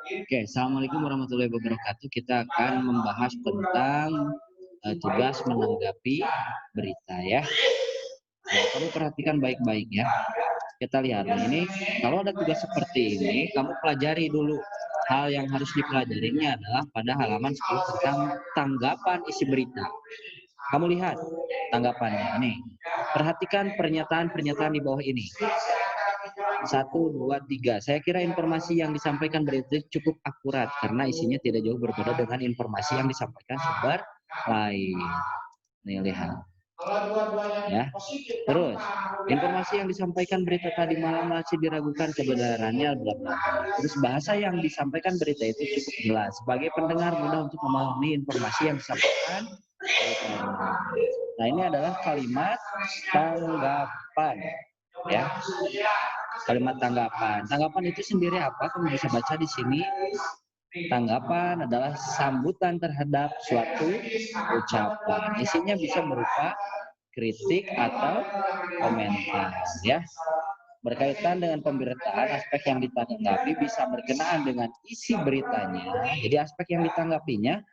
Oke, assalamualaikum warahmatullahi wabarakatuh. Kita akan membahas tentang tugas menanggapi berita ya. Nah, kamu perhatikan baik-baik ya. Kita lihat nah, ini kalau ada tugas seperti ini, kamu pelajari dulu. Hal yang harus dipelajarinya adalah pada halaman 10 tentang tanggapan isi berita. Kamu lihat tanggapannya nih. Perhatikan pernyataan-pernyataan di bawah ini. 1, 2, 3. Saya kira informasi yang disampaikan berita cukup akurat karena isinya tidak jauh berbeda dengan informasi yang disampaikan sumber lain. Nih lihat. Ya. Terus, informasi yang disampaikan berita tadi malam masih diragukan kebenarannya bla bla bla. Terus bahasa yang disampaikan berita itu cukup jelas. Sebagai pendengar mudah untuk memahami informasi yang disampaikan. Nah, ini adalah kalimat tanggapan. Ya. Kalimat tanggapan. Tanggapan itu sendiri apa? Kamu bisa baca di sini. Tanggapan adalah sambutan terhadap suatu ucapan. Isinya bisa berupa kritik atau komentar, ya. Berkaitan dengan pemberitaan, aspek yang ditanggapi bisa berkenaan dengan isi beritanya. Jadi aspek yang ditanggapinya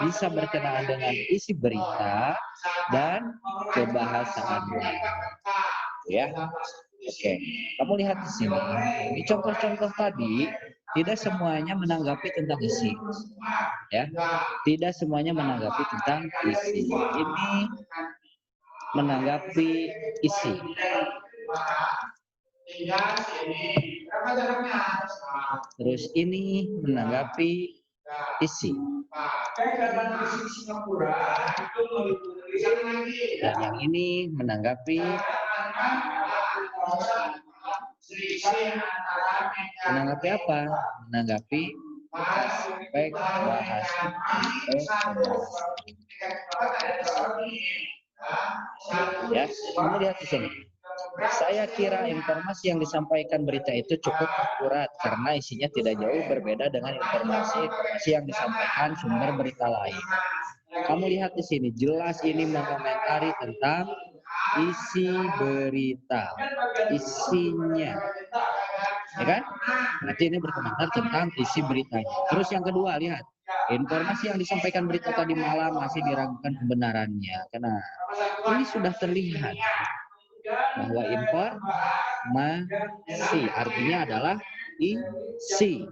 bisa berkenaan dengan isi berita dan kebahasaannya. Ya. Oke, kamu lihat di sini. Di contoh-contoh tadi, tidak semuanya menanggapi tentang isi. Ya, tidak semuanya menanggapi tentang isi. Ini menanggapi isi. Terus ini menanggapi isi. Dan yang ini menanggapi apa? Menanggapi aspek bahasa. Ya, kamu lihat di sini. Saya kira informasi yang disampaikan berita itu cukup akurat karena isinya tidak jauh berbeda dengan informasi yang disampaikan sumber berita lain. Kamu lihat di sini, jelas ini mengomentari tentang isi berita, isinya, ya kan? Berarti ini berkomentar tentang isi beritanya. Terus yang kedua, lihat, informasi yang disampaikan berita tadi malam masih diragukan kebenarannya. Karena ini sudah terlihat bahwa informasi artinya adalah isi.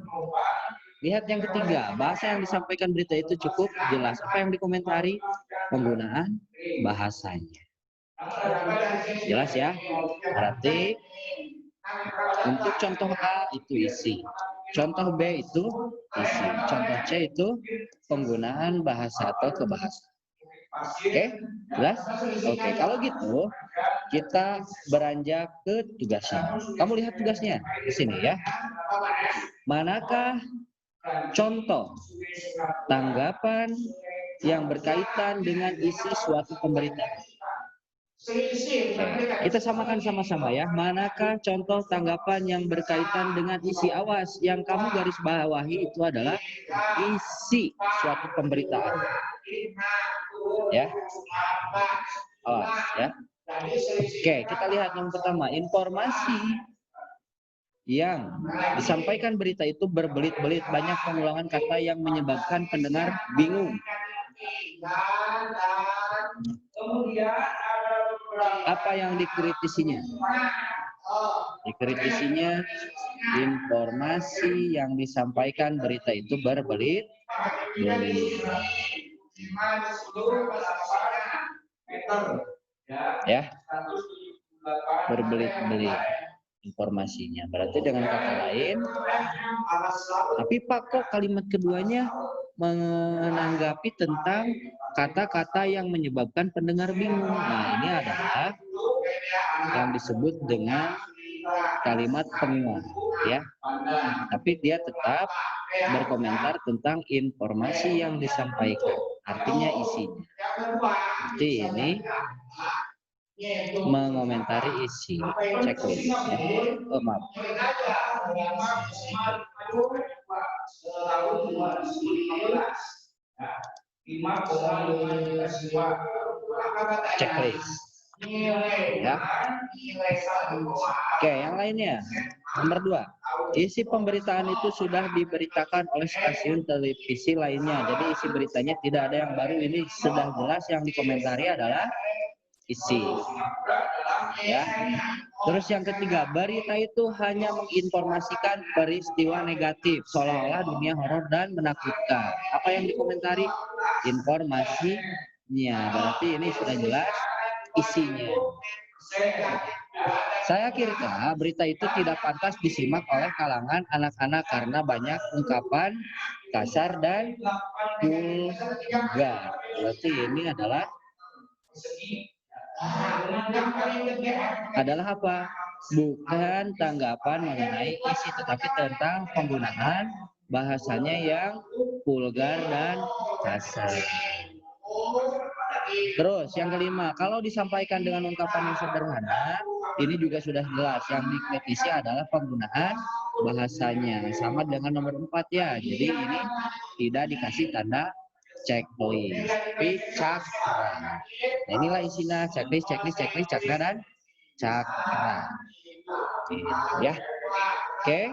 Lihat yang ketiga, bahasa yang disampaikan berita itu cukup jelas. Apa yang dikomentari? Penggunaan bahasanya. Jelas ya? Berarti untuk contoh A itu isi. Contoh B itu isi. Contoh C itu penggunaan bahasa atau kebahasaan. Oke? Jelas? Oke, kalau gitu kita beranjak ke tugasnya. Kamu lihat tugasnya di sini ya. Manakah contoh tanggapan yang berkaitan dengan isi suatu pemberitaan? Kita samakan sama-sama ya. Manakah contoh tanggapan yang berkaitan dengan isi? Awas, yang kamu garis bawahi itu adalah isi suatu pemberitaan. Ya. Awas ya. Oke, kita lihat yang pertama, informasi yang disampaikan berita itu berbelit-belit, banyak pengulangan kata yang menyebabkan pendengar bingung. Apa yang dikritisinya? Dikritisinya informasi yang disampaikan berita itu berbelit-belit. Ya, berbelit-belit informasinya. Berarti dengan kata lain, tapi Pak kok kalimat keduanya menanggapi tentang kata-kata yang menyebabkan pendengar bingung. Nah, ini adalah yang disebut dengan kalimat penguat, ya. Tapi dia tetap berkomentar tentang informasi yang disampaikan, artinya isinya. Jadi ini mengomentari isi. Checklist. Oh, maaf. Checklist. Ya. Oke, yang lainnya. Nomor 2. Isi pemberitaan itu sudah diberitakan oleh stasiun televisi lainnya. Jadi isi beritanya tidak ada yang baru. Ini sudah jelas, yang dikomentari adalah isi. Ya. Terus yang ketiga, berita itu hanya menginformasikan peristiwa negatif, seolah-olah dunia horor dan menakutkan. Apa yang dikomentari? Informasinya. Berarti ini sudah jelas isinya. Saya kira berita itu tidak pantas disimak oleh kalangan anak-anak karena banyak ungkapan kasar dan vulgar. Berarti ini adalah apa? Bukan tanggapan mengenai isi, tetapi tentang penggunaan bahasanya yang vulgar dan kasar. Terus yang kelima, kalau disampaikan dengan ungkapan yang sederhana, ini juga sudah jelas. Yang dikritisi adalah penggunaan bahasanya. Sama dengan nomor 4 ya. Jadi ini tidak dikasih tanda checklist, tapi cakra. Nah, inilah isinya checklist, cakra dan cakra. Gitu, ya. Oke.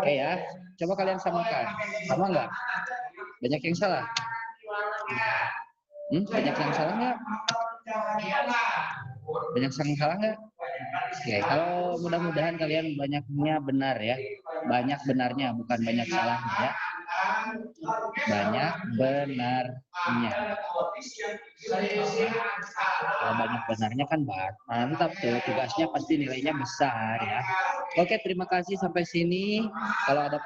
Oke ya. Coba kalian samakan. Sama nggak? Banyak yang salah? Banyak yang salah nggak? Banyak yang salah nggak? Oke, kalau mudah-mudahan kalian banyaknya benar ya. Banyak benarnya, bukan banyak salahnya ya. Banyak benarnya. Kalau banyak benarnya kan mantap tuh, tugasnya pasti nilainya besar ya. Oke, terima kasih sampai sini. Kalau ada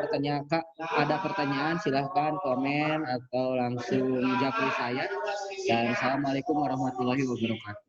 pertanyaan silahkan komen atau langsung japri saya. Dan assalamualaikum warahmatullahi wabarakatuh.